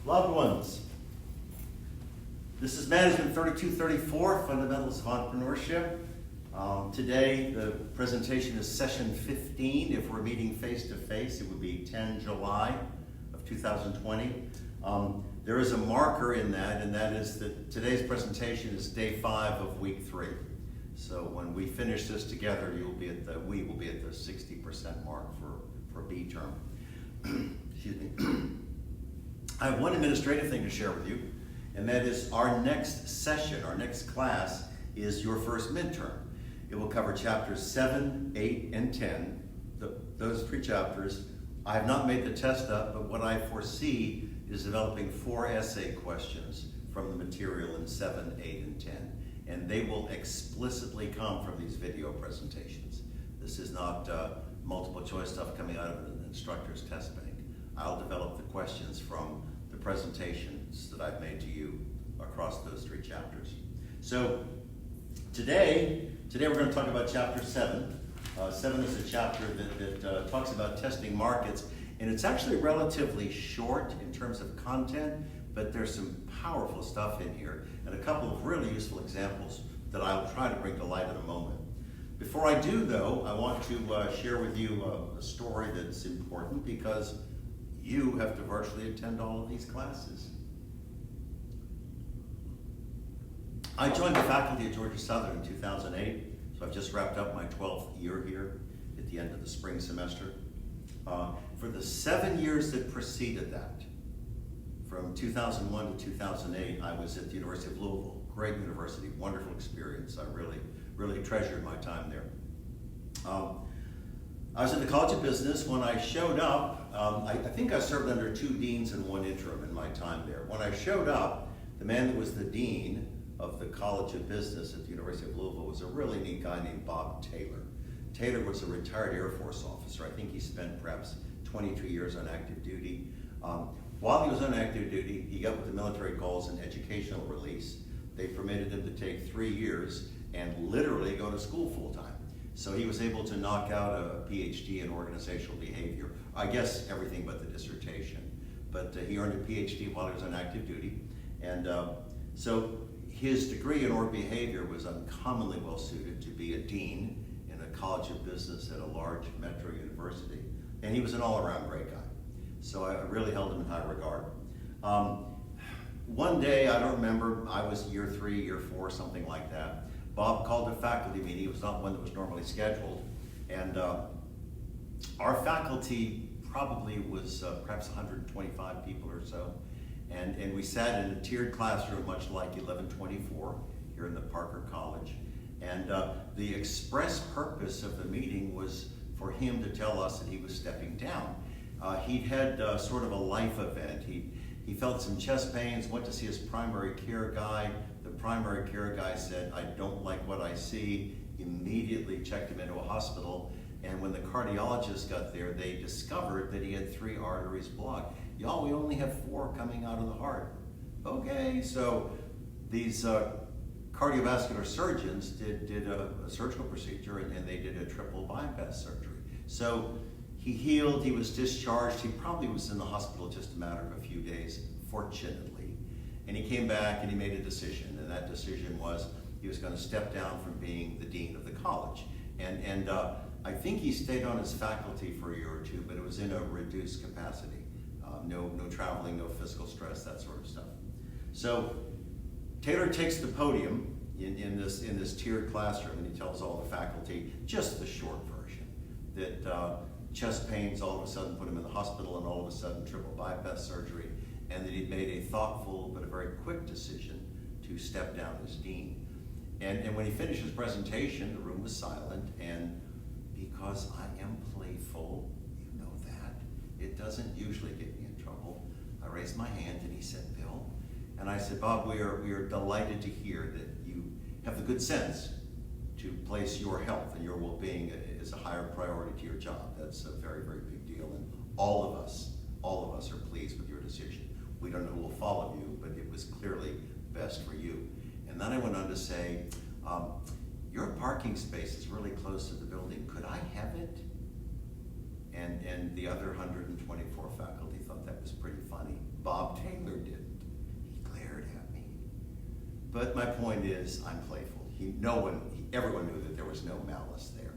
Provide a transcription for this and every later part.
Loved ones, this is Management 3234, Fundamentals of Entrepreneurship. Today, the presentation is session 15. If we're meeting face-to-face, it would be 10 July of 2020. There is a marker in that, and that is that today's presentation is day 5 of week 3. So when we finish this together, we will be at the 60% mark for B term. Excuse me. I have one administrative thing to share with you, and that is our next session, our next class, is your first midterm. It will cover chapters 7, 8, and 10, those 3 chapters. I have not made the test up, but what I foresee is developing 4 essay questions from the material in 7, 8, and 10. And they will explicitly come from these video presentations. This is not multiple choice stuff coming out of an instructor's test bank. I'll develop the questions from the presentations that I've made to you across those 3 chapters. So today we're going to talk about chapter 7. 7 is a chapter that talks about testing markets, and it's actually relatively short in terms of content, but there's some powerful stuff in here and a couple of really useful examples that I'll try to bring to light in a moment. Before I do, though, I want to share with you a story that's important because you have to virtually attend all of these classes. I joined the faculty at Georgia Southern in 2008, so I've just wrapped up my 12th year here at the end of the spring semester. For the 7 years that preceded that, from 2001 to 2008, I was at the University of Louisville. Great university, wonderful experience. I really treasured my time there. I was at the College of Business. When I showed up, I think I served under 2 deans and 1 interim in my time there. When I showed up, the man that was the dean of the College of Business at the University of Louisville was a really neat guy named Bob Taylor. Taylor was a retired Air Force officer. I think he spent perhaps 22 years on active duty. While he was on active duty, he got with the military goals and educational release. They permitted him to take 3 years and literally go to school full time. So he was able to knock out a PhD in organizational behavior. I guess everything but the dissertation. But he earned a PhD while he was on active duty. And so his degree in org behavior was uncommonly well suited to be a dean in a College of Business at a large metro university. And he was an all-around great guy. So I really held him in high regard. One day, I don't remember, I was year 3, year 4, something like that. Bob called a faculty meeting. It was not one that was normally scheduled. And our faculty probably was perhaps 125 people or so. And we sat in a tiered classroom, much like 1124 here in the Parker College. And the express purpose of the meeting was for him to tell us that he was stepping down. He'd had sort of a life event. He felt some chest pains, went to see his primary care guy. The primary care guy said, "I don't like what I see," immediately checked him into a hospital. And when the cardiologist got there, they discovered that he had 3 arteries blocked. Y'all, we only have 4 coming out of the heart. Okay, so these cardiovascular surgeons did a surgical procedure, and they did a triple bypass surgery. So he healed, he was discharged. He probably was in the hospital just a matter of a few days, fortunately. And he came back and he made a decision, and that decision was he was going to step down from being the dean of the college. And I think he stayed on his faculty for a year or 2, but it was in a reduced capacity. No traveling, no physical stress, that sort of stuff. So Taylor takes the podium in this tiered classroom, and he tells all the faculty just the short version, that chest pains all of a sudden put him in the hospital, and all of a sudden triple bypass surgery, and that he'd made a thoughtful but a very quick decision to step down as dean. And when he finished his presentation, the room was silent, and because I am playful, you know that, it doesn't usually get me in trouble, I raised my hand and he said, "Bill," and I said, "Bob, we are delighted to hear that you have the good sense to place your health and your well-being as a higher priority to your job. That's a very, very big deal, and all of us are pleased with your decision. We don't know who will follow you, but it was clearly best for you." And then I went on to say, "Your parking space is really close to the building. Could I have it?" And the other 124 faculty thought that was pretty funny. Bob Taylor But my point is, I'm playful. Everyone knew that there was no malice there.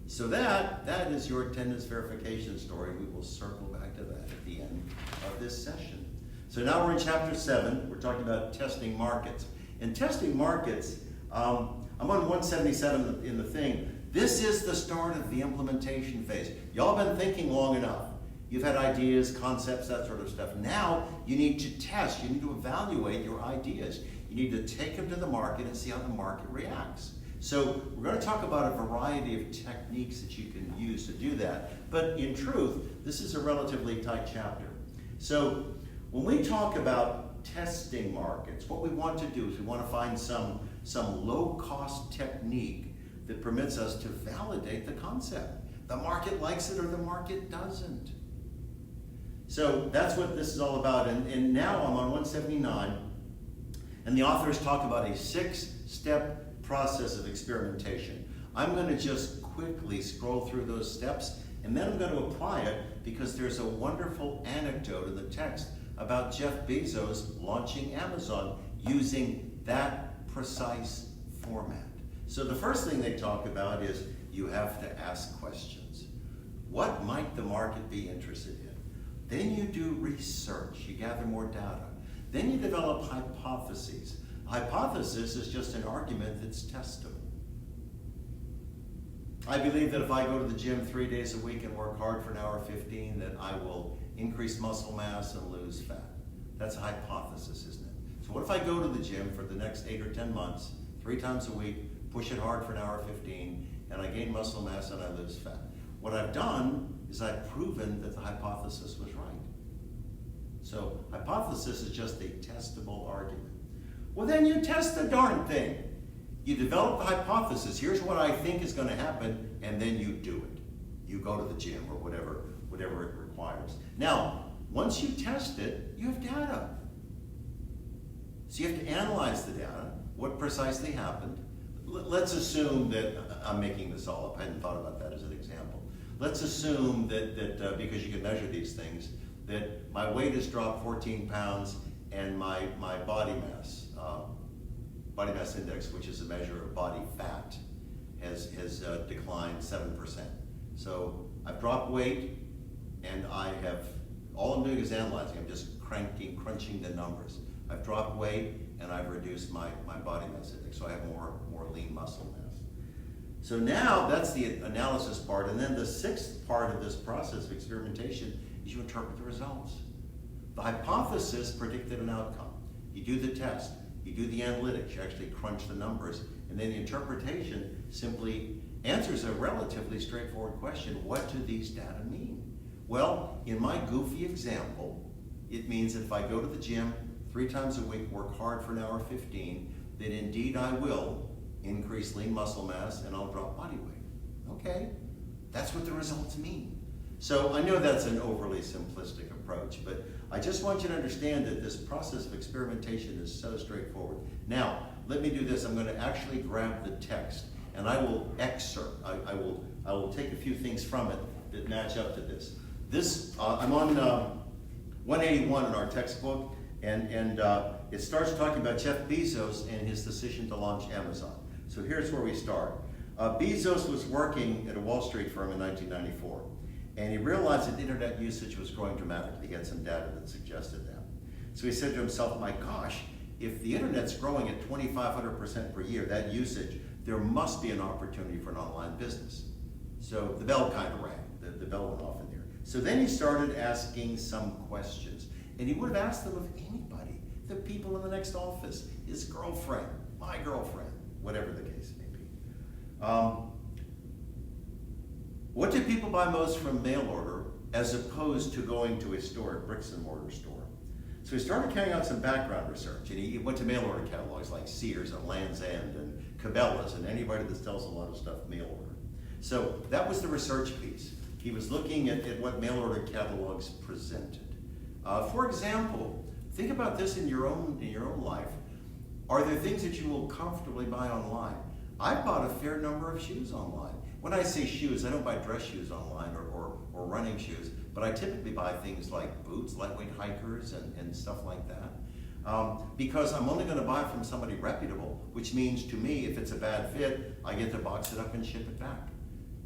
So that is your attendance verification story. We will circle back to that at the end of this session. So now we're in chapter 7. We're talking about testing markets. In testing markets, I'm on 177 in the thing. This is the start of the implementation phase. Y'all been thinking long enough. You've had ideas, concepts, that sort of stuff. Now you need to test. You need to evaluate your ideas. You need to take them to the market and see how the market reacts. So we're going to talk about a variety of techniques that you can use to do that. But in truth, this is a relatively tight chapter. So when we talk about testing markets, what we want to do is we want to find some low-cost technique that permits us to validate the concept. The market likes it or the market doesn't. So that's what this is all about. And now I'm on 179, and the authors talk about a 6-step process of experimentation. I'm going to just quickly scroll through those steps, and then I'm going to apply it because there's a wonderful anecdote in the text about Jeff Bezos launching Amazon using that precise format. So the first thing they talk about is you have to ask questions. What might the market be interested in? Then you do research, you gather more data. Then you develop hypotheses. A hypothesis is just an argument that's testable. I believe that if I go to the gym 3 days a week and work hard for an hour 15, that I will increase muscle mass and lose fat. That's a hypothesis, isn't it? So what if I go to the gym for the next 8 or 10 months, 3 times a week, push it hard for an hour 15, and I gain muscle mass and I lose fat? What I've done is I've proven that the hypothesis was right. So hypothesis is just a testable argument. Well, then you test the darn thing. You develop the hypothesis. Here's what I think is going to happen, and then you do it. You go to the gym or whatever it requires. Now, once you test it, you have data. So you have to analyze the data, what precisely happened. Let's assume that, I'm making this all up, I hadn't thought about that as an example. Let's assume that because you can measure these things, that my weight has dropped 14 pounds and my body mass index, which is a measure of body fat, has declined 7%. So I've dropped weight, and all I'm doing is analyzing. I'm just crunching the numbers. I've dropped weight, and I've reduced my body mass index, so I have more lean muscle mass. So now that's the analysis part, and then the 6th part of this process of experimentation is you interpret the results. The hypothesis predicted an outcome. You do the test, you do the analytics, you actually crunch the numbers, and then the interpretation simply answers a relatively straightforward question. What do these data mean? Well, in my goofy example, it means that if I go to the gym 3 times a week, work hard for an hour 15, that indeed I will increase lean muscle mass and I'll drop body weight. Okay, that's what the results mean. So I know that's an overly simplistic approach, but I just want you to understand that this process of experimentation is so straightforward. Now, let me do this. I'm going to actually grab the text and I will excerpt. I will take a few things from it that match up to this. I'm on 181 in our textbook, and it starts talking about Jeff Bezos and his decision to launch Amazon. So here's where we start. Bezos was working at a Wall Street firm in 1994, and he realized that internet usage was growing dramatically. He had some data that suggested that. So he said to himself, my gosh, if the internet's growing at 2,500% per year, that usage, there must be an opportunity for an online business. So the bell kind of rang. The bell went off in there. So then he started asking some questions. And he would have asked them of anybody, the people in the next office, his girlfriend, my girlfriend, whatever the case may be. What do people buy most from mail order as opposed to going to a store, a bricks and mortar store? So he started carrying out some background research, and he went to mail order catalogs like Sears and Land's End and Cabela's and anybody that sells a lot of stuff mail order. So that was the research piece. He was looking at what mail order catalogs presented. For example, think about this in your own life. Are there things that you will comfortably buy online? I've bought a fair number of shoes online. When I say shoes, I don't buy dress shoes online or running shoes, but I typically buy things like boots, lightweight hikers, and stuff like that. because I'm only going to buy from somebody reputable, which means to me, if it's a bad fit, I get to box it up and ship it back.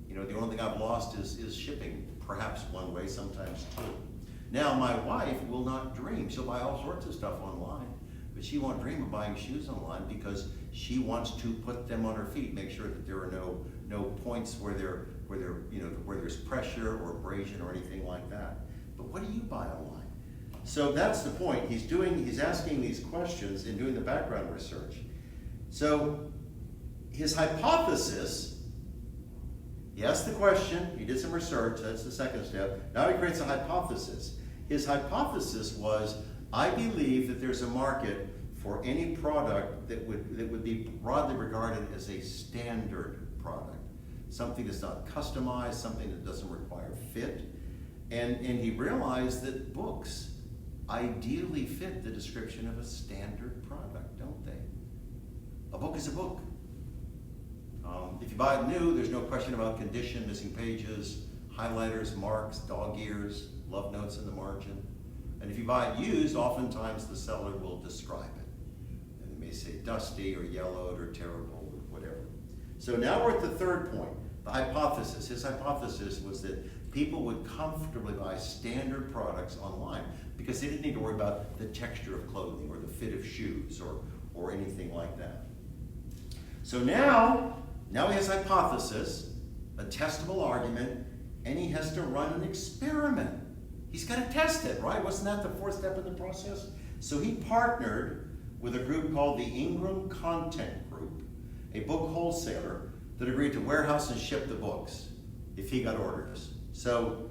You know, the only thing I've lost is shipping, perhaps one way, sometimes two. Now, my wife will not dream. She'll buy all sorts of stuff online, but she won't dream of buying shoes online because she wants to put them on her feet, make sure that there are no points where there's pressure or abrasion or anything like that. But what do you buy online? So that's the point. He's asking these questions and doing the background research. So his hypothesis, he asked the question, he did some research, that's the second step. Now he creates a hypothesis. His hypothesis was, I believe that there's a market for any product that would be broadly regarded as a standard product. Something that's not customized, something that doesn't require fit. And he realized that books ideally fit the description of a standard product, don't they? A book is a book. If you buy it new, there's no question about condition, missing pages, highlighters, marks, dog ears, love notes in the margin. And if you buy it used, oftentimes the seller will describe it. And they may say dusty or yellowed or terrible or whatever. So now we're at the third point, the hypothesis. His hypothesis was that people would comfortably buy standard products online because they didn't need to worry about the texture of clothing or the fit of shoes or anything like that. So now he has a hypothesis, a testable argument, and he has to run an experiment. He's got to test it, right? Wasn't that the fourth step in the process? So he partnered with a group called the Ingram Content Group, a book wholesaler that agreed to warehouse and ship the books if he got orders. So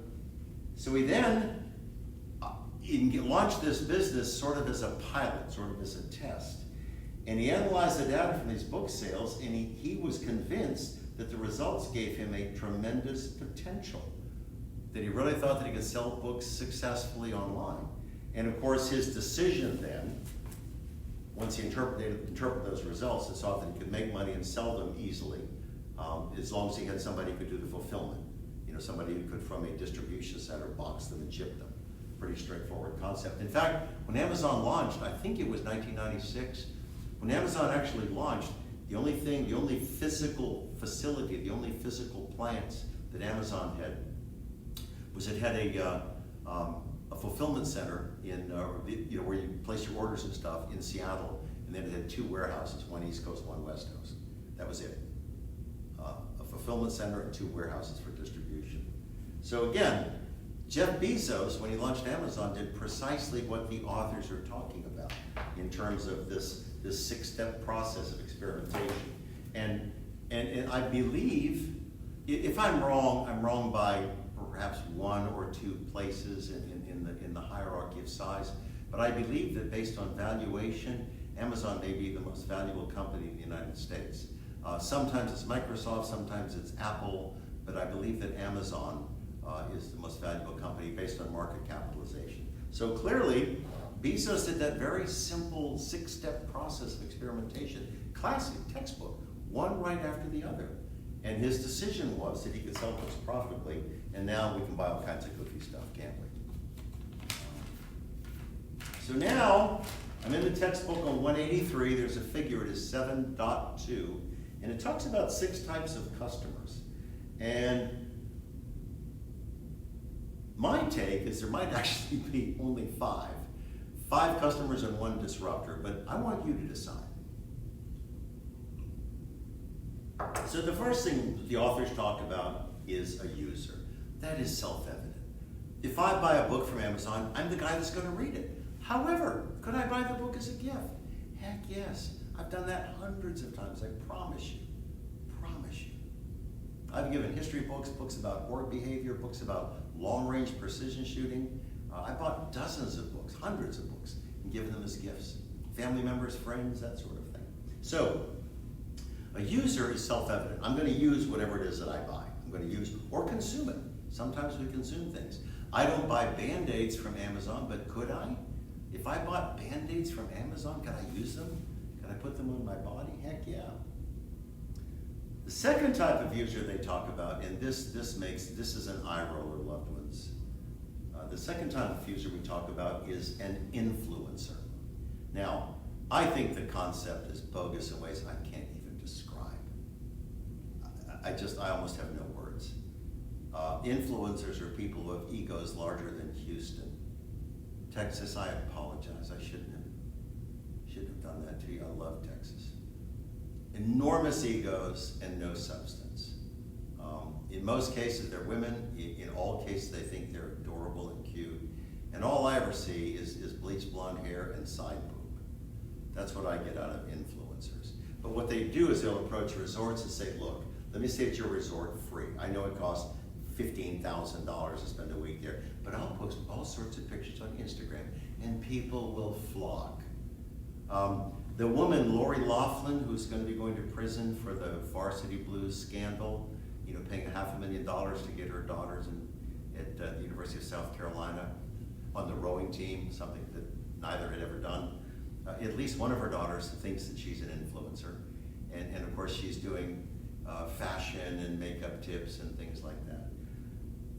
he then launched this business sort of as a pilot, sort of as a test. And he analyzed the data from these book sales, and he was convinced that the results gave him a tremendous potential, that he really thought that he could sell books successfully online. And of course, his decision then, once he interpreted those results, and saw that he could make money and sell them easily, as long as he had somebody who could do the fulfillment. You know, somebody who could, from a distribution center, box them and ship them. Pretty straightforward concept. In fact, when Amazon launched, I think it was 1996, when Amazon actually launched, the only physical facility, the only physical plants that Amazon had was it had a fulfillment center in where you place your orders and stuff in Seattle, and then it had two warehouses, one East Coast, one West Coast. That was it. A fulfillment center and two warehouses for distribution. So again, Jeff Bezos, when he launched Amazon, did precisely what the authors are talking about in terms of this six-step process of experimentation. And I believe, if I'm wrong by perhaps one or two places in the hierarchy of size, but I believe that based on valuation, Amazon may be the most valuable company in the United States. Sometimes it's Microsoft, sometimes it's Apple, but I believe that Amazon is the most valuable company based on market capitalization. So clearly, Bezos did that very simple six-step process of experimentation, classic textbook, one right after the other. And his decision was that he could sell books profitably, and now we can buy all kinds of goofy stuff, can't we? So now, I'm in the textbook on 183, there's a figure, it is 7.2, and it talks about 6 types of customers. And my take is there might actually be only 5. 5 customers and 1 disruptor, but I want you to decide. So the first thing the authors talk about is a user. That is self-evident. If I buy a book from Amazon, I'm the guy that's going to read it. However, could I buy the book as a gift? Heck yes. I've done that hundreds of times, I promise you. Promise you. I've given history books, books about horde behavior, books about long-range precision shooting. I bought dozens of books, hundreds of books, and given them as gifts. Family members, friends, that sort of thing. So, a user is self-evident. I'm going to use whatever it is that I buy. I'm going to use or consume it. Sometimes we consume things. I don't buy Band-Aids from Amazon, but could I? If I bought Band-Aids from Amazon, could I use them? Could I put them on my body? Heck yeah. The second type of user they talk about, and this is an eye roller, loved ones. The second type of user we talk about is an influencer. Now, I think the concept is bogus in ways I can't even describe. I almost have no words. Influencers are people who have egos larger than Houston. Texas, I apologize. I shouldn't have done that to you. I love Texas. Enormous egos and no substance. In most cases, they're women. In all cases, they think they're adorable and cute. And all I ever see is bleached blonde hair and side boob. That's what I get out of influencers. But what they do is they'll approach resorts and say, look, let me stay at your resort free. I know it costs $15,000 to spend a week there, but I'll post all sorts of pictures on Instagram and people will flock. The woman, Lori Loughlin, who's going to be going to prison for the Varsity Blues scandal, paying $500,000 to get her daughters at the University of South Carolina on the rowing team, something that neither had ever done. At least one of her daughters thinks that she's an influencer. And of course she's doing fashion and makeup tips and things like that.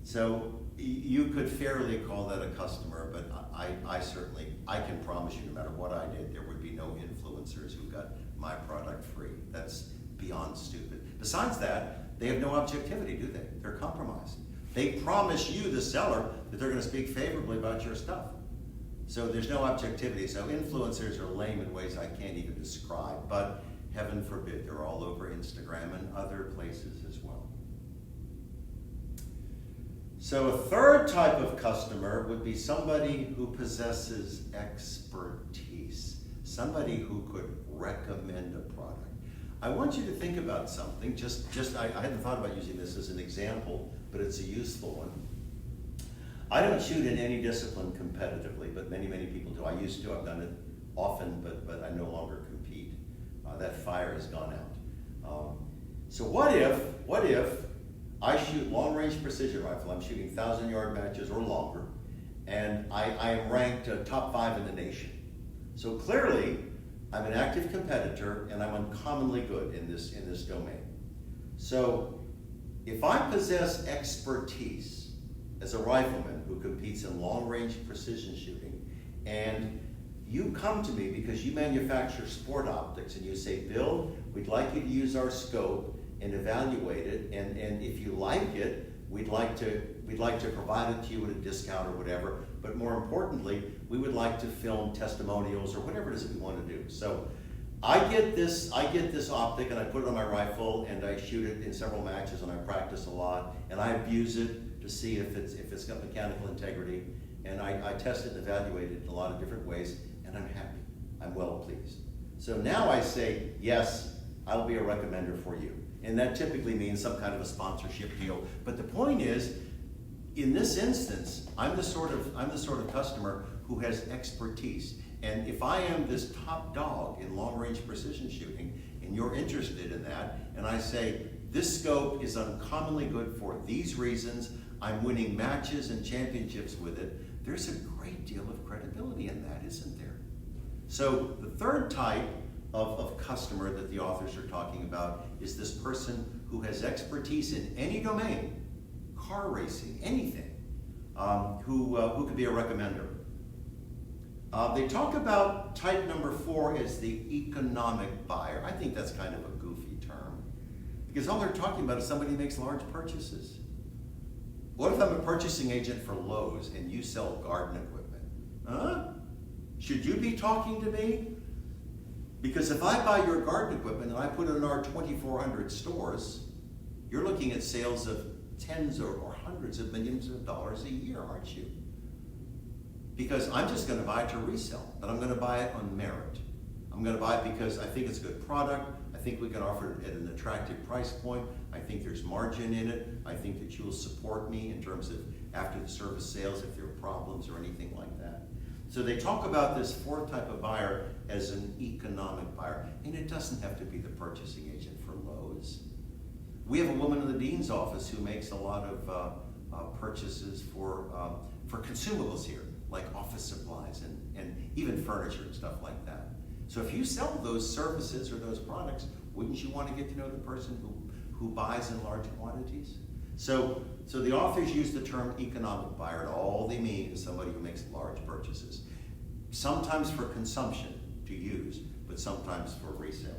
So you could fairly call that a customer, but I can promise you no matter what I did, there would be no influencers who got my product free. That's beyond stupid. Besides that, they have no objectivity, do they? They're compromised. They promise you, the seller, that they're going to speak favorably about your stuff. So there's no objectivity. So influencers are lame in ways I can't even describe, but heaven forbid, they're all over Instagram and other places as well. So a third type of customer would be somebody who possesses expertise, somebody who could recommend a product. I want you to think about something. I hadn't thought about using this as an example, but it's a useful one. I don't shoot in any discipline competitively, but many people do. I used to. I've done it often, but I no longer compete. That fire has gone out. So what if I shoot long-range precision rifle? I'm shooting 1,000-yard matches or longer, and I am ranked top 5 in the nation. So clearly, I'm an active competitor, and I'm uncommonly good in this domain. So if I possess expertise as a rifleman who competes in long-range precision shooting, and you come to me because you manufacture sport optics and you say, Bill, we'd like you to use our scope and evaluate it, and if you like it, we'd like to provide it to you at a discount or whatever, but more importantly, we would like to film testimonials or whatever it is that we want to do. So I get this optic and I put it on my rifle and I shoot it in several matches and I practice a lot and I abuse it to see if it's got mechanical integrity, and I test it and evaluate it in a lot of different ways, and I'm happy. I'm well pleased. So now I say, yes, I'll be a recommender for you. And that typically means some kind of a sponsorship deal. But the point is, in this instance, I'm the sort of customer who has expertise. And if I am this top dog in long-range precision shooting, and you're interested in that, and I say, this scope is uncommonly good for these reasons, I'm winning matches and championships with it, there's a great deal of credibility in that, isn't there? So the third type of customer that the authors are talking about is this person who has expertise in any domain, car racing, anything, who could be a recommender. They talk about type number 4 as the economic buyer. I think that's kind of a goofy term, because all they're talking about is somebody who makes large purchases. What if I'm a purchasing agent for Lowe's and you sell garden equipment? Huh? Should you be talking to me? Because if I buy your garden equipment and I put it in our 2,400 stores, you're looking at sales of tens or hundreds of millions of dollars a year, aren't you? Because I'm just going to buy it to resell, but I'm going to buy it on merit. I'm going to buy it because I think it's a good product. I think we can offer it at an attractive price point. I think there's margin in it. I think that you'll support me in terms of after the service sales if there are problems or anything like that. So they talk about this fourth type of buyer as an economic buyer. And it doesn't have to be the purchasing agent for Lowe's. We have a woman in the dean's office who makes a lot of purchases for consumables here, like office supplies and even furniture and stuff like that. So if you sell those services or those products, wouldn't you want to get to know the person who buys in large quantities? So the authors use the term economic buyer, and all they mean is somebody who makes large purchases, sometimes for consumption, to use, but sometimes for resale.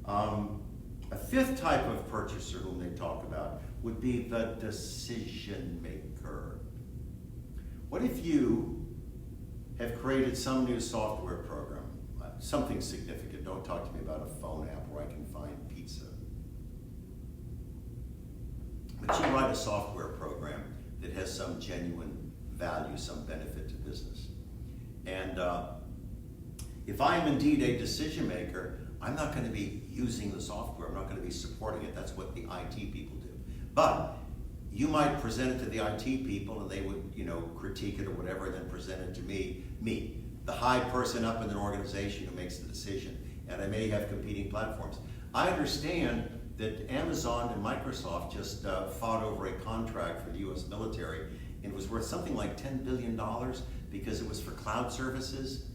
A fifth type of purchaser whom they talk about would be the decision maker. What if you have created some new software program, something significant? Don't talk to me about a phone app where I can find pizza. But you write a software program that has some genuine value, some benefit to business. And if I am indeed a decision maker, I'm not going to be using the software. I'm not going to be supporting it. That's what the IT people do. But you might present it to the IT people, and they would, critique it or whatever, and then present it to me, the high person up in an organization who makes the decision. And I may have competing platforms. I understand that Amazon and Microsoft just fought over a contract for the U.S. military, and it was worth something like $10 billion because it was for cloud services,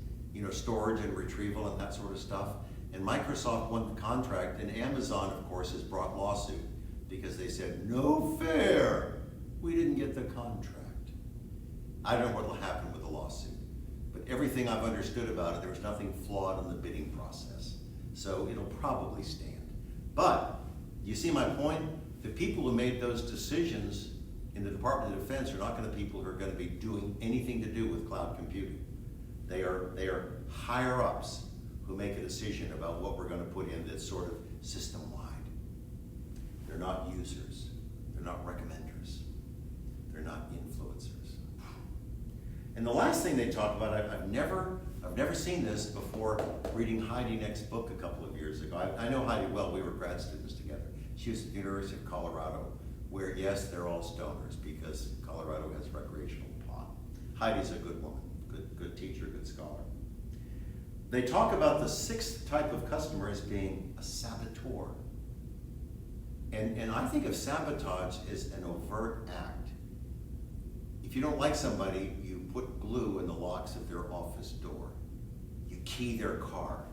storage and retrieval and that sort of stuff. And Microsoft won the contract, and Amazon, of course, has brought lawsuit because they said, no fair, we didn't get the contract. I don't know what will happen with the lawsuit, but everything I've understood about it, there was nothing flawed in the bidding process. So it'll probably stand. But you see my point? The people who made those decisions in the Department of Defense are not going to be people who are going to be doing anything to do with cloud computing. They are higher ups who make a decision about what we're going to put in that's sort of system-wide. They're not users. They're not recommenders. They're not influencers. And the last thing they talk about, I've never seen this before reading Heidi Neck's book a couple of years ago. I know Heidi well. We were grad students together. She was at the University of Colorado, where, yes, they're all stoners because Colorado has recreational pot. Heidi's a good woman, good teacher, good scholar. They talk about the sixth type of customer as being a saboteur. And I think of sabotage as an overt act. If you don't like somebody, you put glue in the locks of their office door. You key their car.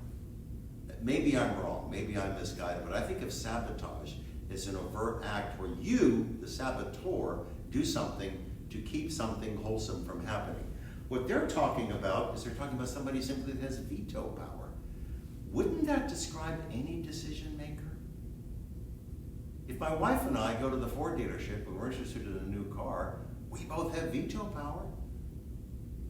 Maybe I'm wrong, maybe I'm misguided, but I think of sabotage as an overt act where you, the saboteur, do something to keep something wholesome from happening. What they're talking about is they're talking about somebody simply that has veto power. Wouldn't that describe any decision maker? If my wife and I go to the Ford dealership and we're interested in a new car, we both have veto power.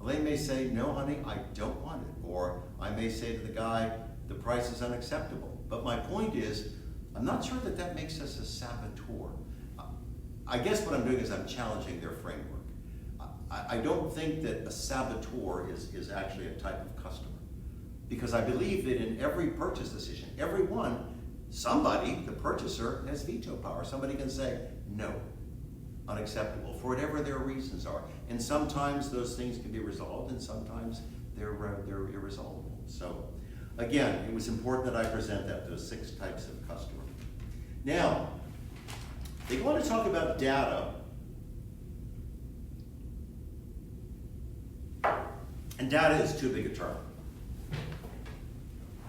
Elaine may say, no, honey, I don't want it. Or I may say to the guy, the price is unacceptable. But my point is, I'm not sure that makes us a saboteur. I guess what I'm doing is I'm challenging their framework. I don't think that a saboteur is actually a type of customer. Because I believe that in every purchase decision, somebody, the purchaser, has veto power. Somebody can say, no, unacceptable, for whatever their reasons are. And sometimes those things can be resolved, and sometimes they're irresolvable. So, again, it was important that I present those six types of customer. Now, they want to talk about data. And data is too big a term.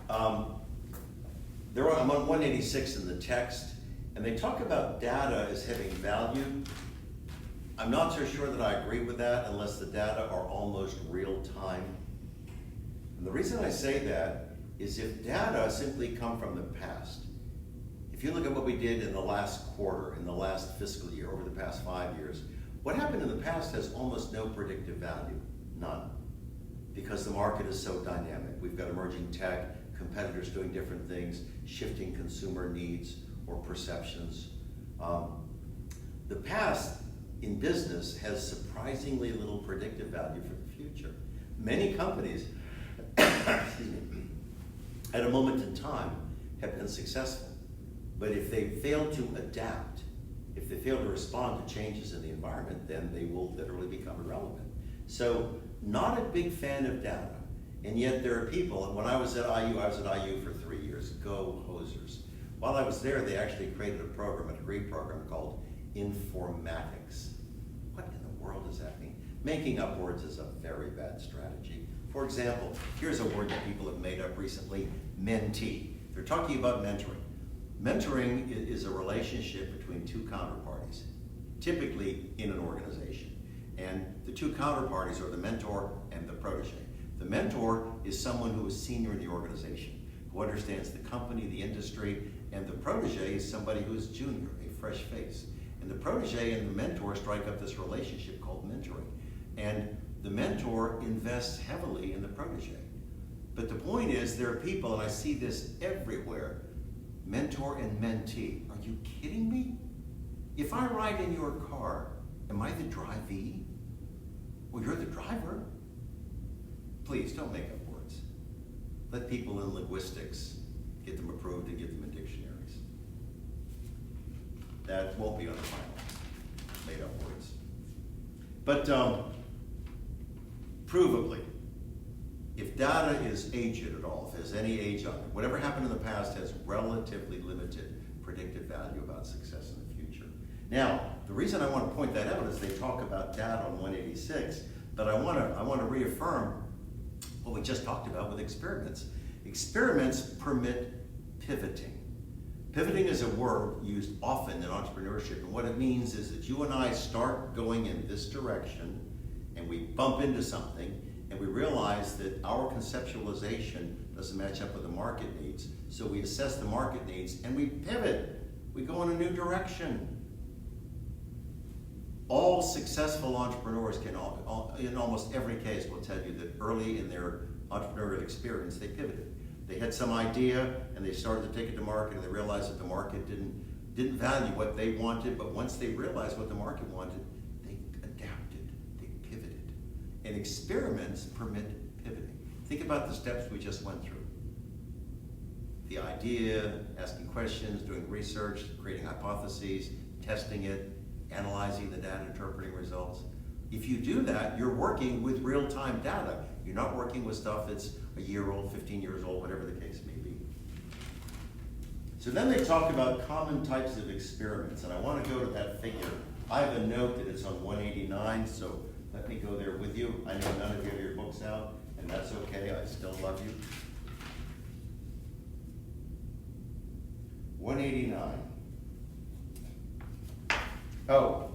I'm on 186 in the text, and they talk about data as having value. I'm not so sure that I agree with that unless the data are almost real time. And the reason I say that is if data simply come from the past. If you look at what we did in the last quarter, in the last fiscal year, over the past 5 years, what happened in the past has almost no predictive value, none. Because the market is so dynamic. We've got emerging tech, competitors doing different things, shifting consumer needs or perceptions. The past in business has surprisingly little predictive value for the future. Many companies, excuse me, at a moment in time have been successful. But if they fail to adapt, if they fail to respond to changes in the environment, then they will literally become irrelevant. So, not a big fan of data, and yet there are people, and when I was at IU for 3 years, go hosers. While I was there, they actually created a degree program called Informatics. What in the world does that mean? Making up words is a very bad strategy. For example, here's a word that people have made up recently, mentee. They're talking about mentoring. Mentoring is a relationship between two counterparties, typically in an organization. And the two counterparties are the mentor and the protege. The mentor is someone who is senior in the organization, who understands the company, the industry, and the protege is somebody who is junior, a fresh face. And the protege and the mentor strike up this relationship called mentoring. And the mentor invests heavily in the protege. But the point is, there are people, and I see this everywhere, mentor and mentee. Are you kidding me? If I ride in your car, am I the drivee? Well, you're the driver. Please, don't make up words. Let people in linguistics get them approved and get them in dictionaries. That won't be on the final. Made up words. But provably, if data is aged at all, if there's any age on it, whatever happened in the past has relatively limited predictive value about success in the future. Now, the reason I want to point that out is they talk about data on 186, but I want to reaffirm what we just talked about with experiments. Experiments permit pivoting. Pivoting is a word used often in entrepreneurship, and what it means is that you and I start going in this direction, and we bump into something, and we realize that our conceptualization doesn't match up with the market needs, so we assess the market needs, and we pivot. We go in a new direction. All successful entrepreneurs can, in almost every case, will tell you that early in their entrepreneurial experience, they pivoted. They had some idea, and they started to take it to market, and they realized that the market didn't value what they wanted, but once they realized what the market wanted, they adapted, they pivoted. And experiments permit pivoting. Think about the steps we just went through. The idea, asking questions, doing research, creating hypotheses, testing it, analyzing the data, interpreting results. If you do that, you're working with real-time data. You're not working with stuff that's a year old, 15 years old, whatever the case may be. So then they talk about common types of experiments, and I want to go to that figure. I have a note that it's on 189, so let me go there with you. I know none of you have your books out, and that's okay. I still love you. 189. Oh,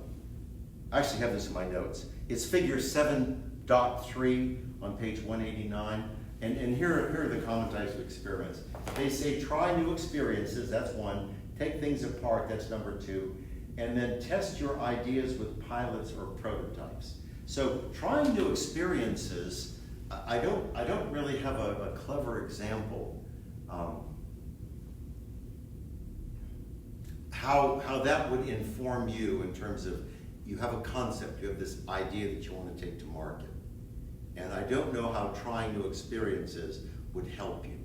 I actually have this in my notes. It's figure 7.3 on page 189. And here are the common types of experiments. They say try new experiences, that's one. Take things apart, that's number two. And then test your ideas with pilots or prototypes. So trying new experiences, I don't really have a clever example. How that would inform you in terms of you have a concept, you have this idea that you want to take to market. And I don't know how trying new experiences would help you.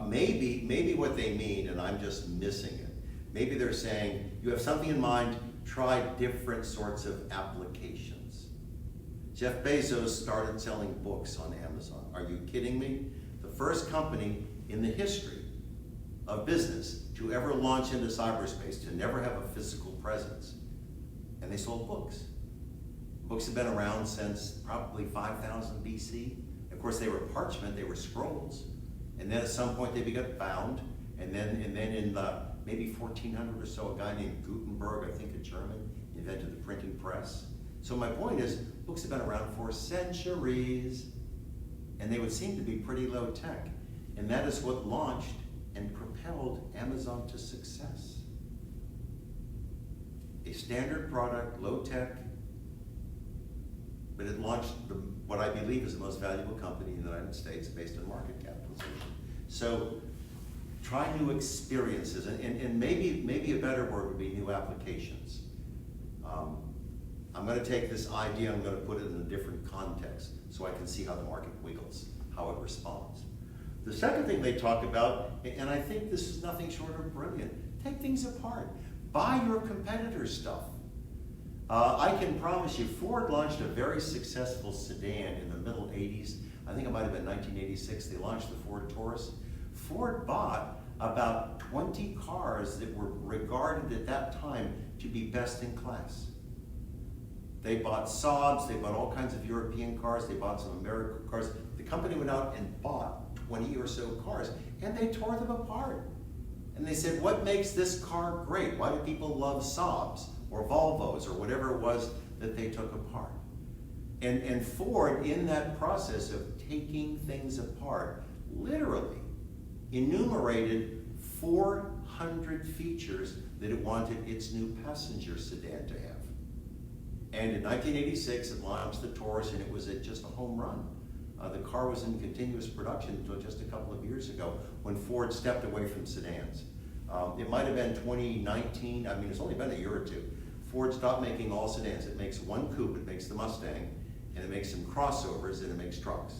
Maybe what they mean, and I'm just missing it, maybe they're saying you have something in mind, try different sorts of applications. Jeff Bezos started selling books on Amazon. Are you kidding me? The first company in the history of business to ever launch into cyberspace, to never have a physical presence. And they sold books. Books have been around since probably 5000 BC. Of course, they were parchment, they were scrolls. And then at some point they got bound. And then in maybe 1400 or so, a guy named Gutenberg, I think a German, invented the printing press. So my point is, books have been around for centuries. And they would seem to be pretty low tech. And that is what launched and propelled Amazon to success. A standard product, low tech, but it launched what I believe is the most valuable company in the United States based on market capitalization. So try new experiences, and maybe a better word would be new applications. I'm going to take this idea, I'm going to put it in a different context so I can see how the market wiggles, how it responds. The second thing they talk about, and I think this is nothing short of brilliant, take things apart. Buy your competitors' stuff. I can promise you, Ford launched a very successful sedan in the middle 80s. I think it might have been 1986. They launched the Ford Taurus. Ford bought about 20 cars that were regarded at that time to be best in class. They bought Saabs, they bought all kinds of European cars, they bought some American cars. The company went out and bought 20 or so cars, and they tore them apart. And they said, what makes this car great? Why do people love Saabs or Volvos or whatever it was that they took apart? And Ford, in that process of taking things apart, literally enumerated 400 features that it wanted its new passenger sedan to have. And in 1986, it launched the Taurus, and it was just a home run. The car was in continuous production until just a couple of years ago when Ford stepped away from sedans. It might have been 2019, I mean, it's only been a year or two. Ford stopped making all sedans. It makes one coupe, it makes the Mustang, and it makes some crossovers, and it makes trucks.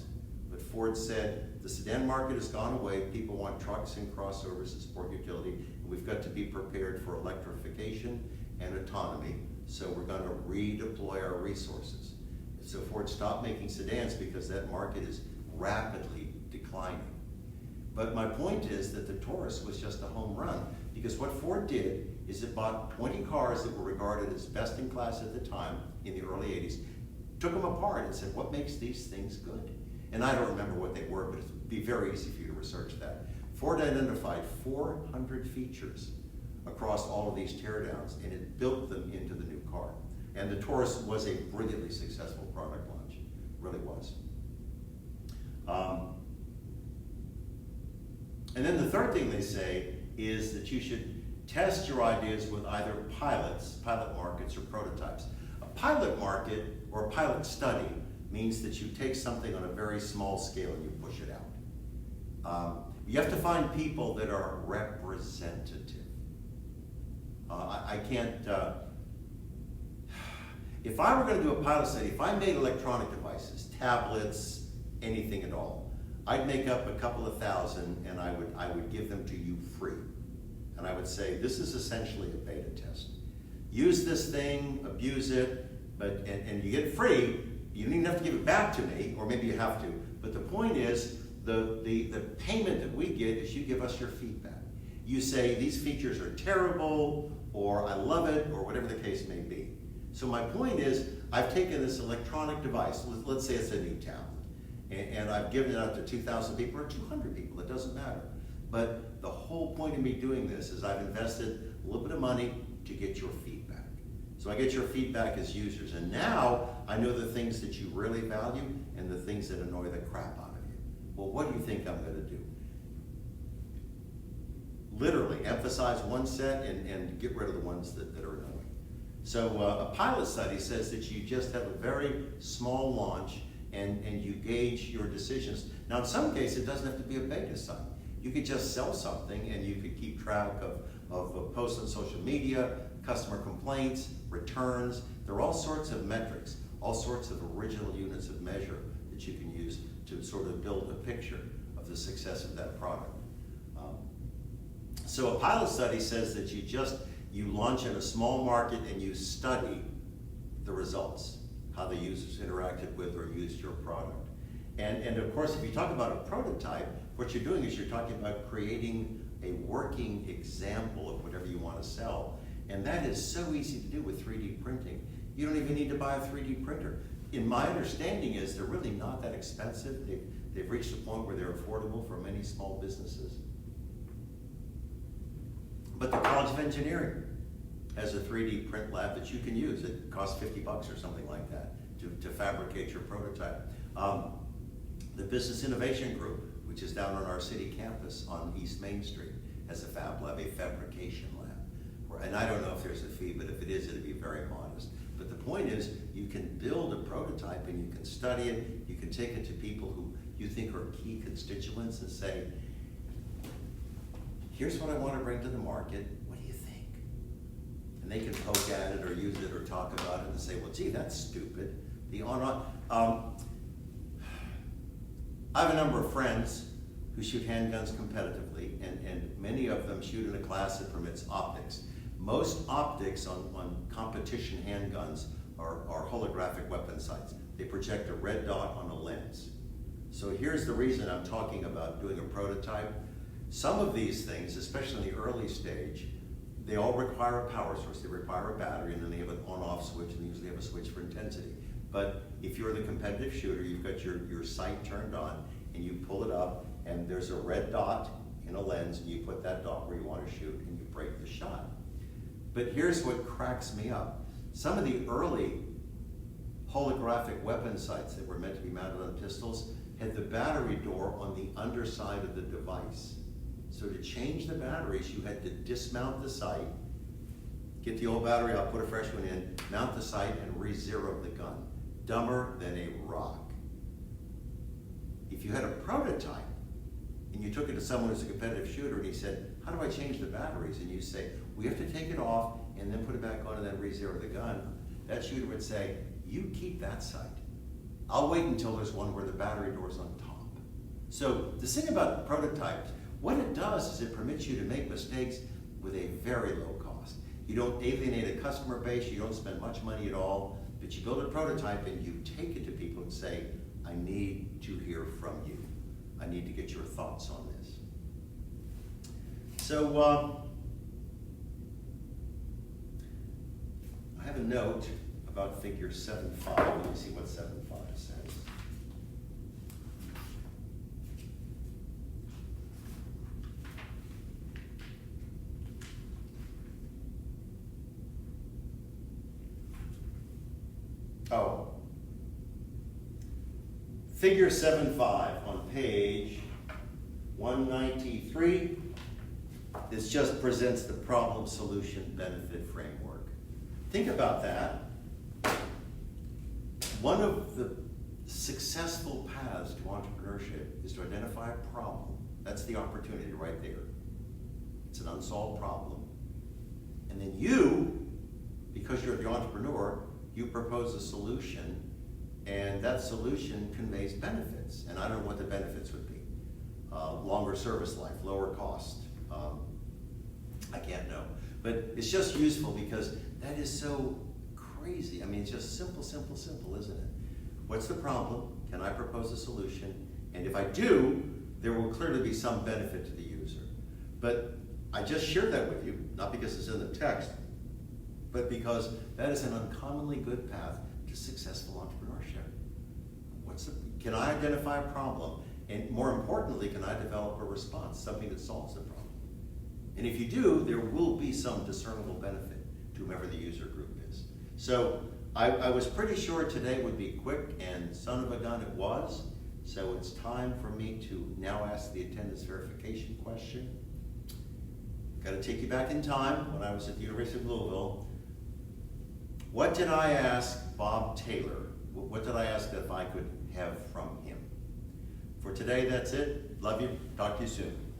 But Ford said, the sedan market has gone away, people want trucks and crossovers and sport utility, and we've got to be prepared for electrification and autonomy, so we're going to redeploy our resources. So Ford stopped making sedans because that market is rapidly declining. But my point is that the Taurus was just a home run, because what Ford did is it bought 20 cars that were regarded as best in class at the time in the early 80s, took them apart and said, what makes these things good? And I don't remember what they were, but it'd be very easy for you to research that. Ford identified 400 features across all of these teardowns, and it built them into the new car. And the Taurus was a brilliantly successful product launch, really was. And then the third thing they say is that you should test your ideas with either pilot markets, or prototypes. A pilot market or a pilot study means that you take something on a very small scale and you push it out. You have to find people that are representative. I can't, if I were going to do a pilot study, if I made electronic devices, tablets, anything at all, I'd make up a couple of thousand and I would give them to you free. And I would say, this is essentially a beta test. Use this thing, abuse it, and you get it free. You don't even have to give it back to me, or maybe you have to. But the point is, the payment that we get is you give us your feedback. You say, these features are terrible, or I love it, or whatever the case may be. So my point is, I've taken this electronic device, let's say it's a new tablet, and I've given it out to 2,000 people or 200 people, it doesn't matter. But the whole point of me doing this is I've invested a little bit of money to get your feedback. So I get your feedback as users, and now I know the things that you really value and the things that annoy the crap out of you. Well, what do you think I'm going to do? Literally emphasize one set and get rid of the ones that are annoying. So a pilot study says that you just have a very small launch and you gauge your decisions. Now in some cases it doesn't have to be a beta site. You could just sell something and you could keep track of posts on social media, customer complaints, returns. There are all sorts of metrics, all sorts of original units of measure that you can use to sort of build a picture of the success of that product. So a pilot study says that you launch in a small market and you study the results, how the users interacted with or used your product. And of course, if you talk about a prototype, what you're doing is you're talking about creating a working example of whatever you want to sell. And that is so easy to do with 3D printing. You don't even need to buy a 3D printer. In my understanding is they're really not that expensive. They've reached a point where they're affordable for many small businesses. But the College of Engineering has a 3D print lab that you can use. It costs $50 or something like that to fabricate your prototype. The Business Innovation Group, which is down on our city campus on East Main Street, has a fab lab, a fabrication lab. And I don't know if there's a fee, but if it is, it'd be very modest. But the point is, you can build a prototype and you can study it. You can take it to people who you think are key constituents and say, here's what I want to bring to the market. What do you think? And they can poke at it or use it or talk about it and say, well, gee, that's stupid. I have a number of friends who shoot handguns competitively, and many of them shoot in a class that permits optics. Most optics on competition handguns are holographic weapon sights. They project a red dot on a lens. So here's the reason I'm talking about doing a prototype. Some of these things, especially in the early stage, they all require a power source. They require a battery, and then they have an on-off switch, and they usually have a switch for intensity. But if you're the competitive shooter, you've got your sight turned on, and you pull it up, and there's a red dot in a lens, and you put that dot where you want to shoot, and you break the shot. But here's what cracks me up. Some of the early holographic weapon sights that were meant to be mounted on pistols had the battery door on the underside of the device. So to change the batteries, you had to dismount the sight, get the old battery out, put a fresh one in, mount the sight, and re-zero the gun. Dumber than a rock. If you had a prototype, and you took it to someone who's a competitive shooter, and he said, how do I change the batteries? And you say, we have to take it off, and then put it back on, and then re-zero the gun. That shooter would say, you keep that sight. I'll wait until there's one where the battery door's on top. So the thing about prototypes, what it does is it permits you to make mistakes with a very low cost. You don't alienate a customer base, you don't spend much money at all, but you build a prototype and you take it to people and say, I need to hear from you. I need to get your thoughts on this. So I have a note about figure 7.5. Let me see what 7.5 says. Oh, figure 7.5 on page 193. This just presents the problem solution benefit framework. Think about that. One of the successful paths to entrepreneurship is to identify a problem. That's the opportunity right there. It's an unsolved problem. And then you, because you're the entrepreneur, you propose a solution, and that solution conveys benefits. And I don't know what the benefits would be. Longer service life, lower cost. I can't know. But it's just useful because that is so crazy. I mean, it's just simple, simple, simple, isn't it? What's the problem? Can I propose a solution? And if I do, there will clearly be some benefit to the user. But I just shared that with you, not because it's in the text, but because that is an uncommonly good path to successful entrepreneurship. Can I identify a problem? And more importantly, can I develop a response, something that solves the problem? And if you do, there will be some discernible benefit to whomever the user group is. So I was pretty sure today would be quick, and son of a gun it was. So it's time for me to now ask the attendance verification question. Got to take you back in time when I was at the University of Louisville. What did I ask Bob Taylor? What did I ask if I could have from him? For today, that's it. Love you. Talk to you soon.